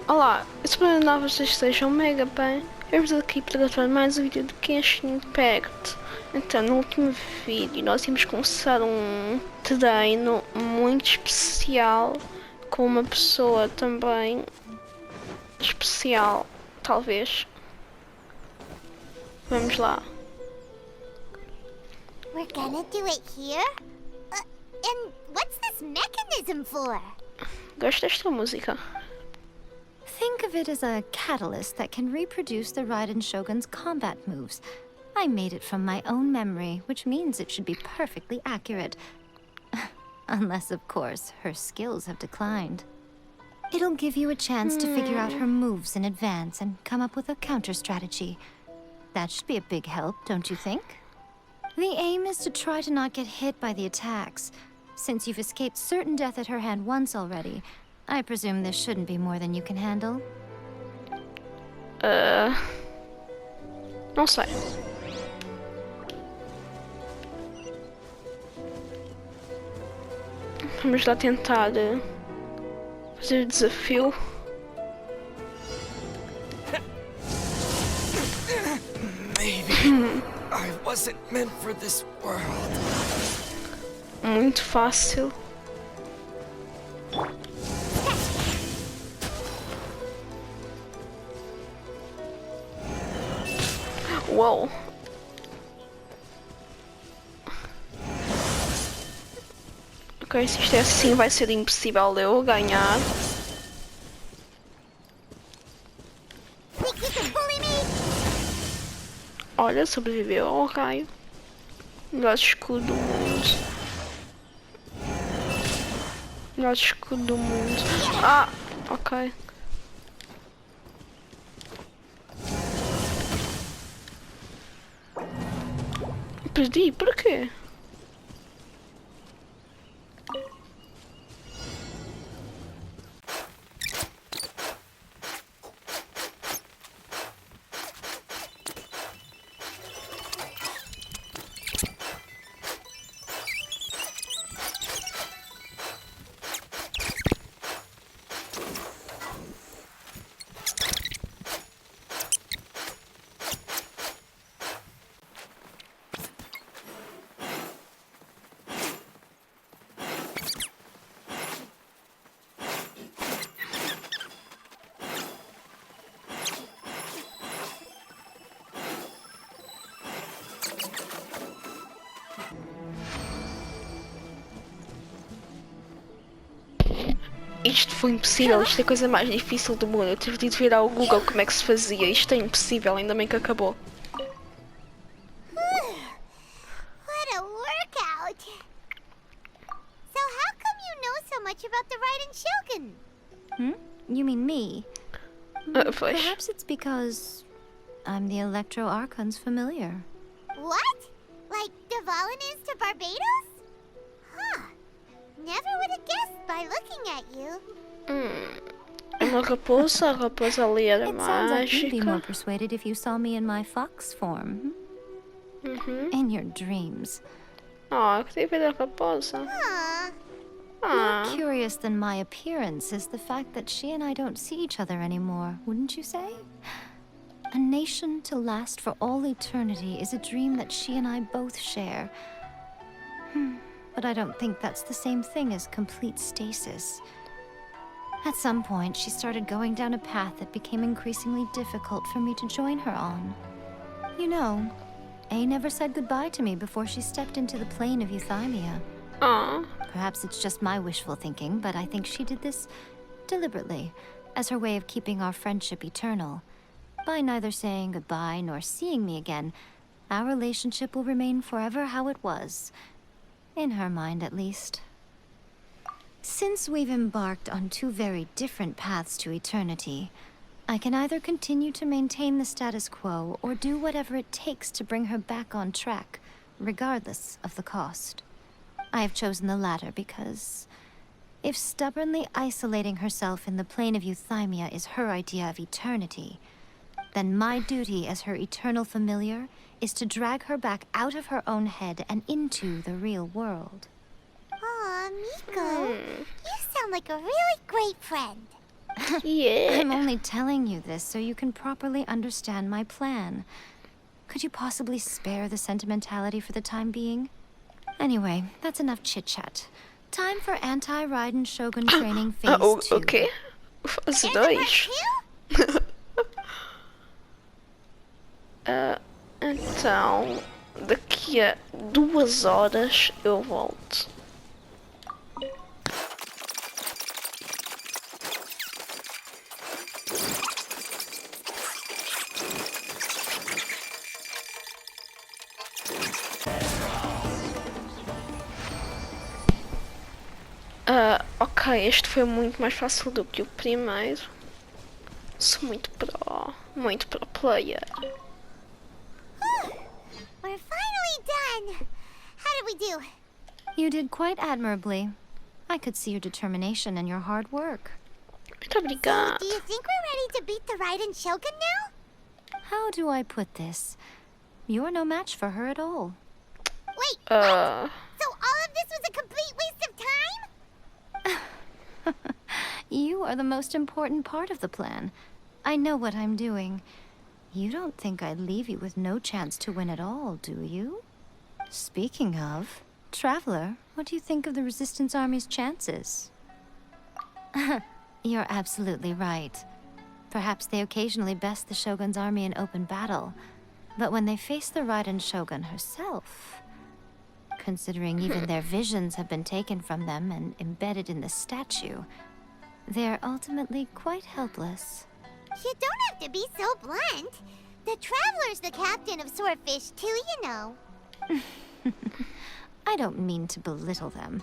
Olá, espero que vocês estejam mega bem. Vamos aqui para gravar mais um vídeo de Genshin Impact. Então, no último vídeo nós íamos começar um treino muito especial com uma pessoa também especial, talvez. Vamos lá. We're gonna do it here? And what's this mechanism for? Gosto desta música. Think of it as a catalyst that can reproduce the Raiden Shogun's combat moves. I made it from my own memory, which means it should be perfectly accurate. Unless, of course, her skills have declined. It'll give you a chance to figure out her moves in advance and come up with a counter strategy. That should be a big help, don't you think? The aim is to try to not get hit by the attacks. Since you've escaped certain death at her hand once already, I presume this shouldn't be more than you can handle? Não sei. Vamos lá tentar fazer o desafio. Maybe I wasn't meant for this world. Muito fácil. Uou. Ok, se isto é assim vai ser impossível eu ganhar. Olha, sobreviveu ao raio. Melhor escudo do mundo. Melhor escudo do mundo. Ah, ok. Perdi, por quê? Isto foi impossível, isto é a coisa mais difícil do mundo. Eu tive de vir ao Google como é que se fazia. Isto é impossível, ainda bem que acabou. What a workout! So how come you know so much about the Raiden Shogun? You mean me? Pois. Perhaps it's because I'm the Electro Archon's familiar. What? Like Devalin is to Barbados? Huh. Never would have guessed by looking at you. Uma raposa, a raposa ali era It sounds like you'd be more mágica. persuaded if you saw me in my fox form. In your dreams. Ah, queria ver a raposa. Aw. Ah, More curious than my appearance is the fact that she and I don't see each other anymore, wouldn't you say? A nation to last for all eternity is a dream that she and I both share. But I don't think that's the same thing as complete stasis. At some point, she started going down a path that became increasingly difficult for me to join her on. You know, A never said goodbye to me before she stepped into the plane of Euthymia. ah. Perhaps it's just my wishful thinking, but I think she did this deliberately, as her way of keeping our friendship eternal. By neither saying goodbye nor seeing me again, our relationship will remain forever how it was. In her mind, at least. Since we've embarked on two very different paths to eternity, I can either continue to maintain the status quo or do whatever it takes to bring her back on track, regardless of the cost. I have chosen the latter because if stubbornly isolating herself in the plane of Euthymia is her idea of eternity, then my duty as her eternal familiar is to drag her back out of her own head and into the real world. Aw, Miko. You sound like a really great friend. Yeah. I'm only telling you this so you can properly understand my plan. Could you possibly spare the sentimentality for the time being? Anyway, that's enough chit-chat. Time for anti-Raiden Shogun training phase 2. Ok. Fase There's a 2. part 2? Então, daqui a 2 horas eu volto. Ok, este foi muito mais fácil do que o primeiro. Sou muito pro player. We're finally done. How did we do? You did quite admirably. I could see your determination and your hard work. Muito obrigada. Do you think we're ready to beat the Raiden Shogun now? How do I put this? You're no match for her at all. Wait, what? So all of this was a complete waste of time? You are the most important part of the plan. I know what I'm doing. You don't think I'd leave you with no chance to win at all, do you? Speaking of, Traveler, what do you think of the Resistance Army's chances? You're absolutely right. Perhaps they occasionally best the Shogun's army in open battle, but when they face the Raiden Shogun herself, considering even their visions have been taken from them and embedded in the statue, they're ultimately quite helpless. You don't have to be so blunt. The Traveler's the captain of Swordfish too, you know. I don't mean to belittle them.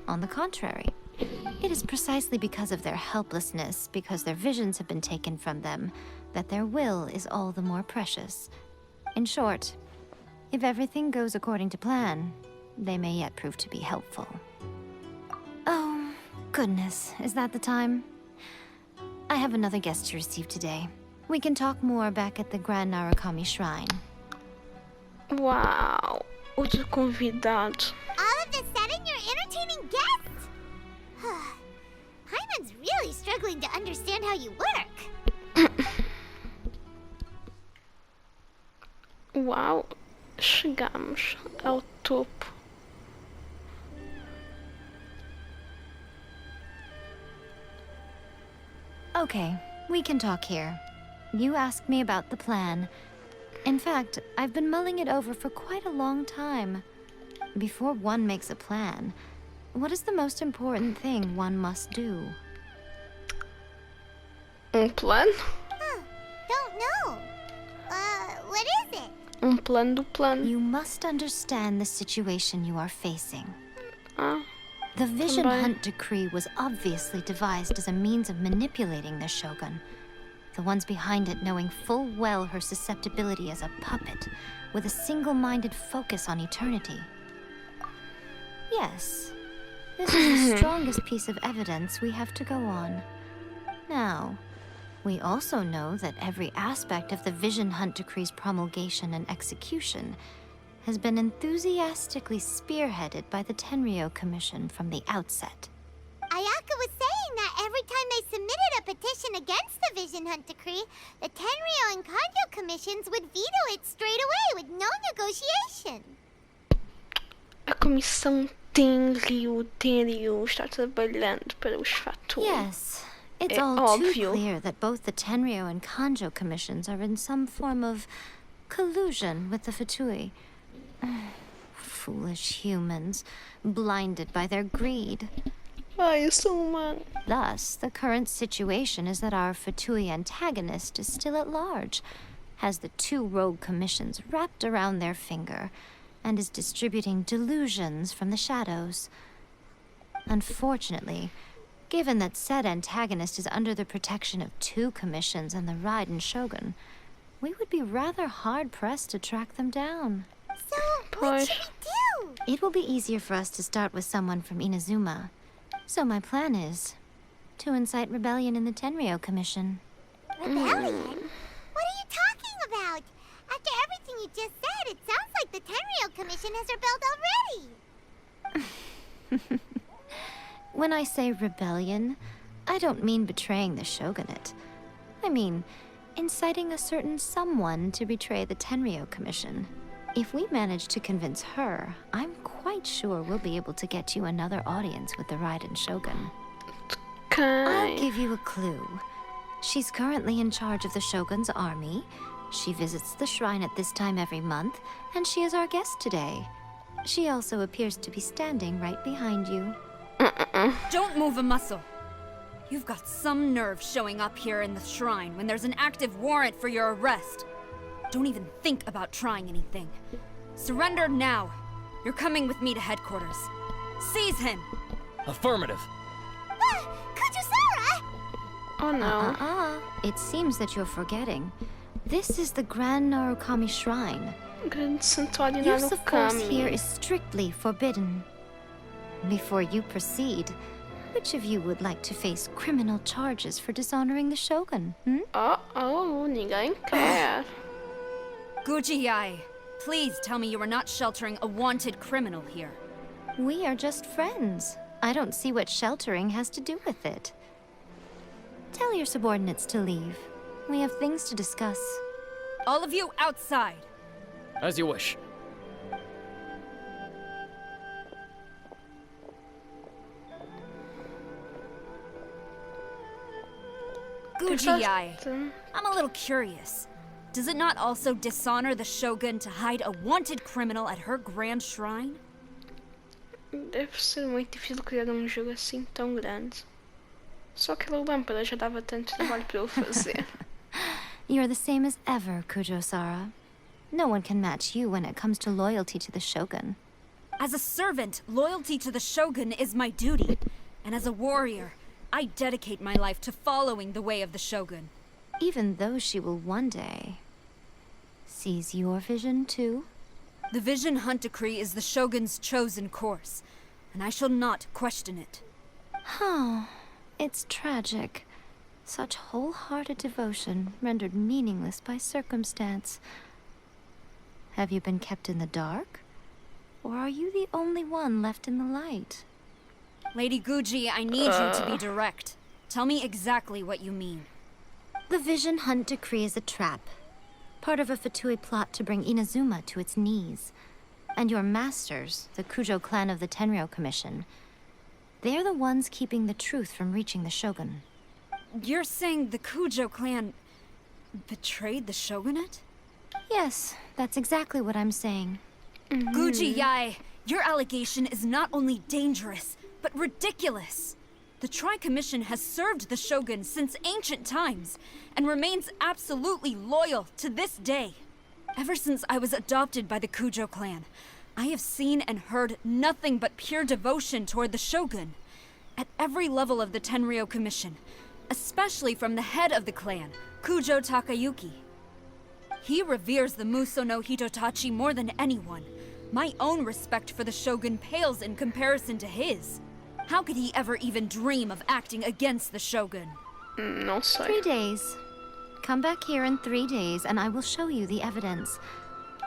On the contrary, it is precisely because of their helplessness, because their visions have been taken from them, that their will is all the more precious. In short, if everything goes according to plan, they may yet prove to be helpful. Oh, goodness, is that the time? I have another guest to receive today. We can talk more back at the Grand Narukami Shrine. Uau, outro convidado. All of a sudden, you're entertaining guests? Hyman's really struggling to understand how you work. Uau, chegamos ao topo. Okay, we can talk here. You asked me about the plan. In fact, I've been mulling it over for quite a long time. Before one makes a plan, what is the most important thing one must do? Plano? Don't know. What is it? Plano do plano. You must understand the situation you are facing. Ah, The Vision Também. Hunt Decree was obviously devised as a means of manipulating the Shogun. The ones behind it knowing full well her susceptibility as a puppet, with a single-minded focus on eternity. Yes, this is the strongest piece of evidence we have to go on. Now, we also know that every aspect of the Vision Hunt Decree's promulgation and execution has been enthusiastically spearheaded by the Tenryo Commission from the outset. Ayaka was saying that every time they submitted a petition against the Vision Hunt Decree, the Tenryo and Kanjo commissions would veto it straight away with no negotiation. a comissão Tenryo está trabalhando para os fatores. Yes, it's É all óbvio. too clear that both the Tenryo and Kanjo commissions are in some form of collusion with the Fatui. Foolish humans, blinded by their greed. Ai, eu sou humano. Thus, the current situation is that our Fatui antagonist is still at large, has the two rogue commissions wrapped around their finger, and is distributing delusions from the shadows. Unfortunately, given that said antagonist is under the protection of two commissions and the Raiden Shogun, we would be rather hard-pressed to track them down. So, what Pois. should we do? It will be easier for us to start with someone from Inazuma. So my plan is to incite rebellion in the Tenryo Commission. Rebellion? What are you talking about? After everything you just said, it sounds like the Tenryo Commission has rebelled already. When I say rebellion, I don't mean betraying the shogunate. I mean, inciting a certain someone to betray the Tenryou Commission. If we manage to convince her, I'm quite sure we'll be able to get you another audience with the Raiden Shogun. I'll give you a clue. She's currently in charge of the Shogun's army. She visits the shrine at this time every month, and she is our guest today. She also appears to be standing right behind you. Don't move a muscle. You've got some nerve showing up here in the shrine when there's an active warrant for your arrest. Don't even think about trying anything. Surrender now. You're coming with me to headquarters. Seize him! Affirmative. Kujusara! Oh no. It seems that you're forgetting. This is the Grand Narukami Shrine. Grande Santuário Use of force here Narukami. is strictly forbidden. Before you proceed, which of you would like to face criminal charges for dishonoring the Shogun, Oh, ninguém quer. Gujiyai, please tell me you are not sheltering a wanted criminal here. We are just friends. I don't see what sheltering has to do with it. Tell your subordinates to leave. We have things to discuss. All of you outside! As you wish. Gujiyai, I'm a little curious. Does it not also dishonor the Shogun to hide a wanted criminal at her grand shrine? Deve ser muito difícil criar jogo assim tão grande. Só aquela lâmpada já dava tanto trabalho para eu fazer. You're the same as ever, Kujo-Sara. No one can match you when it comes to loyalty to the Shogun. As a servant, loyalty to the Shogun is my duty. And as a warrior, I dedicate my life to following the way of the Shogun. Even though she will one day seize your vision too? The Vision Hunt Decree is the Shogun's chosen course, and I shall not question it. Oh, it's tragic. Such wholehearted devotion rendered meaningless by circumstance. Have you been kept in the dark? Or are you the only one left in the light? Lady Guji, I need you to be direct. Tell me exactly what you mean. The Vision Hunt Decree is a trap. Part of a Fatui plot to bring Inazuma to its knees. And your masters, the Kujo clan of the Tenryou Commission, they're the ones keeping the truth from reaching the Shogun. You're saying the Kujo clan betrayed the shogunate? Yes, that's exactly what I'm saying. Guji Yai, your allegation is not only dangerous, but ridiculous. The Tri-Commission has served the Shogun since ancient times, and remains absolutely loyal to this day. Ever since I was adopted by the Kujo clan, I have seen and heard nothing but pure devotion toward the Shogun. At every level of the Tenryou Commission, especially from the head of the clan, Kujo Takayuki. He reveres the Muso no Hitotachi more than anyone. My own respect for the Shogun pales in comparison to his. How could he ever even dream of acting against the Shogun? Não sei. 3 days. Come back here in 3 days and I will show you the evidence.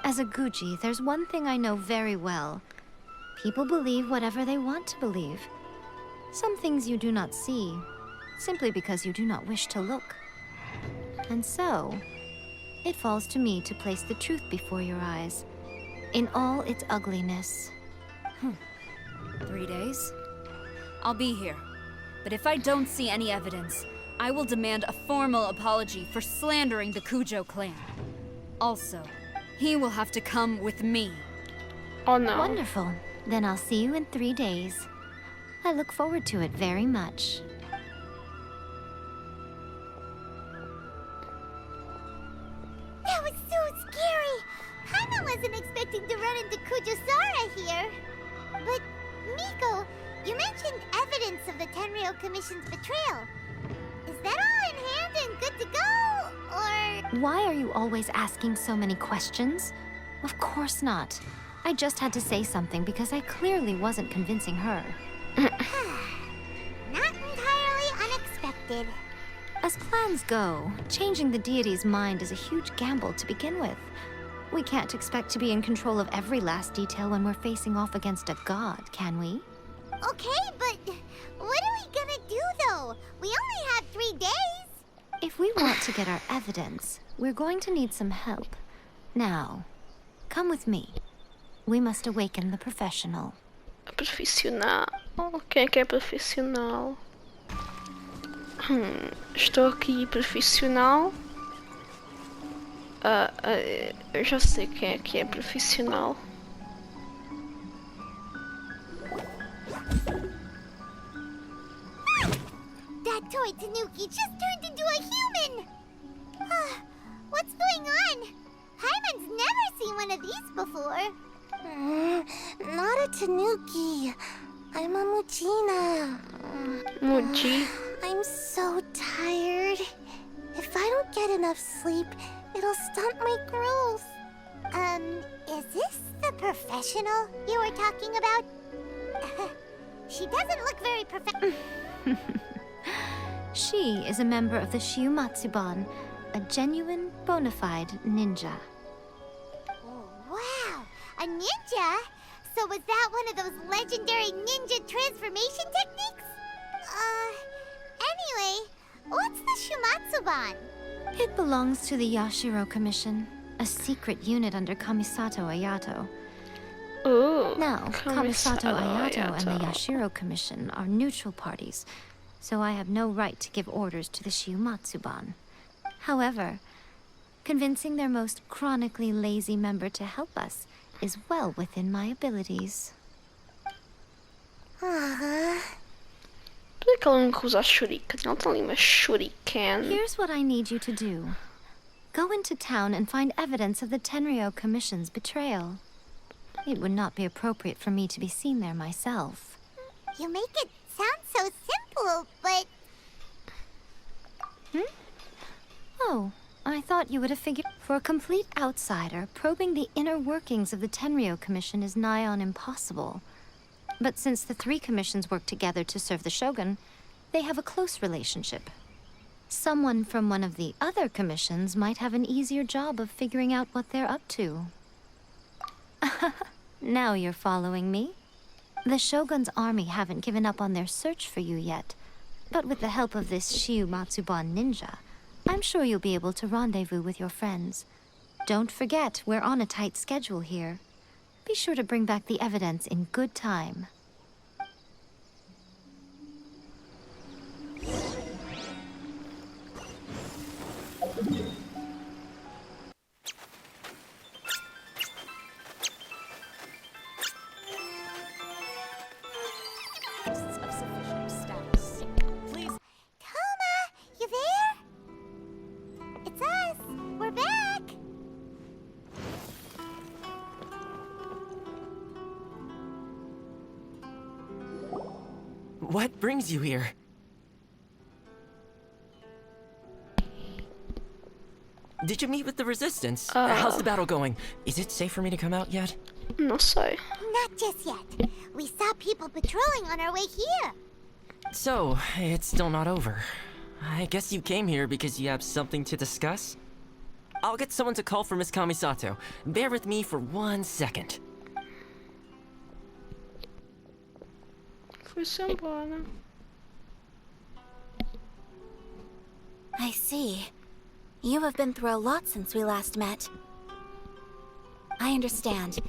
As a Guji, there's one thing I know very well. People believe whatever they want to believe. Some things you do not see, simply because you do not wish to look. And so, it falls to me to place the truth before your eyes, in all its ugliness. 3 days? I'll be here. But if I don't see any evidence, I will demand a formal apology for slandering the Kujo clan. Also, he will have to come with me. Oh no. Wonderful. Then I'll see you in 3 days. I look forward to it very much. That was so scary! Hana wasn't expecting to run into Kujusara here. But, Miko, you mentioned evidence of the Tenryou Commission's betrayal. Is that all in hand and good to go, or...? Why are you always asking so many questions? Of course not. I just had to say something because I clearly wasn't convincing her. Not entirely unexpected. As plans go, changing the deity's mind is a huge gamble to begin with. We can't expect to be in control of every last detail when we're facing off against a god, can we? Okay, but what are we gonna do do, though? We only have 3 days. If we want to get our evidence, we're going to need some help. Now, come with me. We must awaken the professional. Profissional. Quem é que é profissional? Estou aqui, profissional. Eu já sei quem é que é profissional. That toy Tanuki just turned into a human! What's going on? Hyman's never seen one of these before. Not a Tanuki. I'm a Mujina. Muji. I'm so tired. If I don't get enough sleep, it'll stunt my growth. Is this the professional you were talking about? She doesn't look very She is a member of the Shiumatsuban, a genuine, bona fide ninja. Wow, a ninja? So was that one of those legendary ninja transformation techniques? Anyway, what's the Shumatsuban? It belongs to the Yashiro Commission, a secret unit under Kamisato Ayato. Ooh, Now, Kamisato Ayato and the Yashiro Commission are neutral parties, so I have no right to give orders to the Shiumatsuban. However, convincing their most chronically lazy member to help us is well within my abilities. Por que ela nunca usa shuriken? Ela tem ali uma shuriken. Here's what I need you to do. Go into town and find evidence of the Tenryou Commission's betrayal. It would not be appropriate for me to be seen there myself. You make it sound so simple, but... Oh, I thought you would have figured... For a complete outsider, probing the inner workings of the Tenryou Commission is nigh on impossible. But since the 3 commissions work together to serve the Shogun, they have a close relationship. Someone from one of the other commissions might have an easier job of figuring out what they're up to. Now you're following me. The Shogun's army haven't given up on their search for you yet, but with the help of this Shiumatsuban ninja, I'm sure you'll be able to rendezvous with your friends. Don't forget, we're on a tight schedule here. Be sure to bring back the evidence in good time. Toma, you there? It's us. We're back. What brings you here? Did you meet with the Resistance? How's the battle going? Is it safe for me to come out yet? Não sei. Not just yet. We saw people patrolling on our way here. So, it's still not over. I guess you came here because you have something to discuss? I'll get someone to call for Miss Kamisato. Bear with me for 1 second. Foi-se embora. I see. You have been through a lot since we last met. I understand.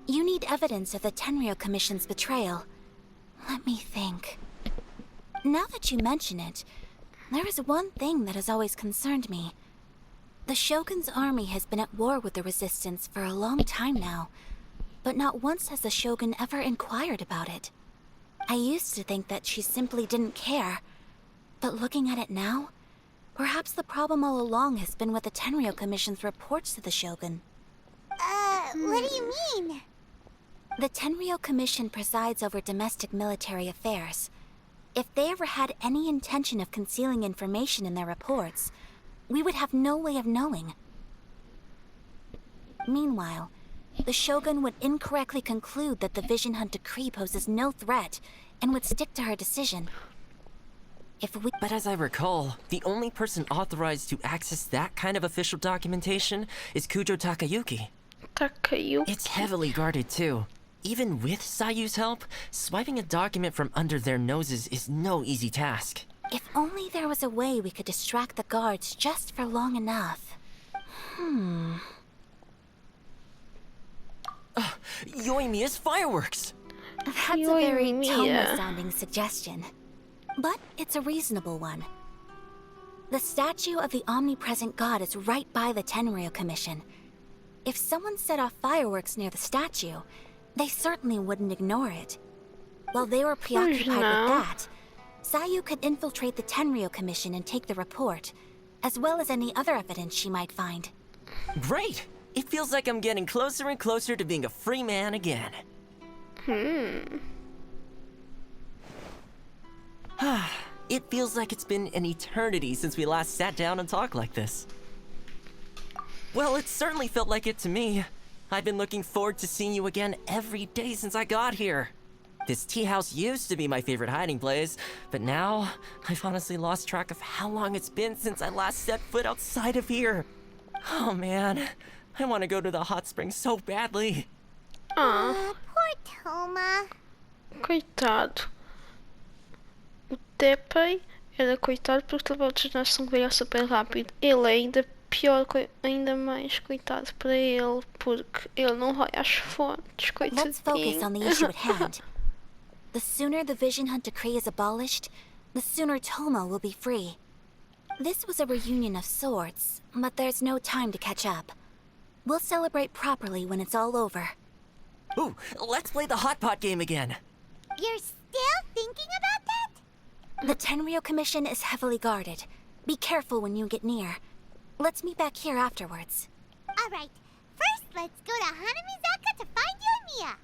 You need evidence of the Tenryou Commission's betrayal. Let me think. Now that you mention it, there is one thing that has always concerned me. The Shogun's army has been at war with the Resistance for a long time now, but not once has the Shogun ever inquired about it. I used to think that she simply didn't care, but looking at it now, perhaps the problem all along has been with the Tenryou Commission's reports to the Shogun. What do you mean? The Tenryou Commission presides over domestic military affairs. If they ever had any intention of concealing information in their reports, we would have no way of knowing. Meanwhile, the Shogun would incorrectly conclude that the Vision Hunt decree poses no threat and would stick to her decision. But as I recall, the only person authorized to access that kind of official documentation is Kujo Takayuki. Takayuki. It's heavily guarded too. Even with Sayu's help, swiping a document from under their noses is no easy task. If only there was a way we could distract the guards just for long enough. Yoimiya's fireworks! That's a very Yoimiya. Toma-sounding suggestion. But it's a reasonable one. The statue of the omnipresent god is right by the Tenryou Commission. If someone set off fireworks near the statue, they certainly wouldn't ignore it. While they were preoccupied with that, Sayu could infiltrate the Tenryou Commission and take the report, as well as any other evidence she might find. Great! It feels like I'm getting closer and closer to being a free man again. It feels like it's been an eternity since we last sat down and talked like this. Well, it certainly felt like it to me. I've been looking forward to seeing you again every day since I got here. This tea house used to be my favorite hiding place, but now I've honestly lost track of how long it's been since I last set foot outside of here. Oh man, I want to go to the hot springs so badly. Ah, Poor Toma. coitado. O Teppei era coitado porque levou a regeneração veio super rápido. Ele é ainda pior, ainda mais coitado para ele, porque ele não vai às fontes, coitadinho. Let's focus on the issue at hand. The sooner the Vision Hunt decree is abolished, the sooner Toma will be free. This was a reunion of sorts, but there's no time to catch up. We'll celebrate properly when it's all over. Ooh, let's play the hot pot game again. You're still thinking about that? The Tenryou Commission is heavily guarded. Be careful when you get near. Let's meet back here afterwards. Alright, first let's go to Hanamizaka to find Yoimiya.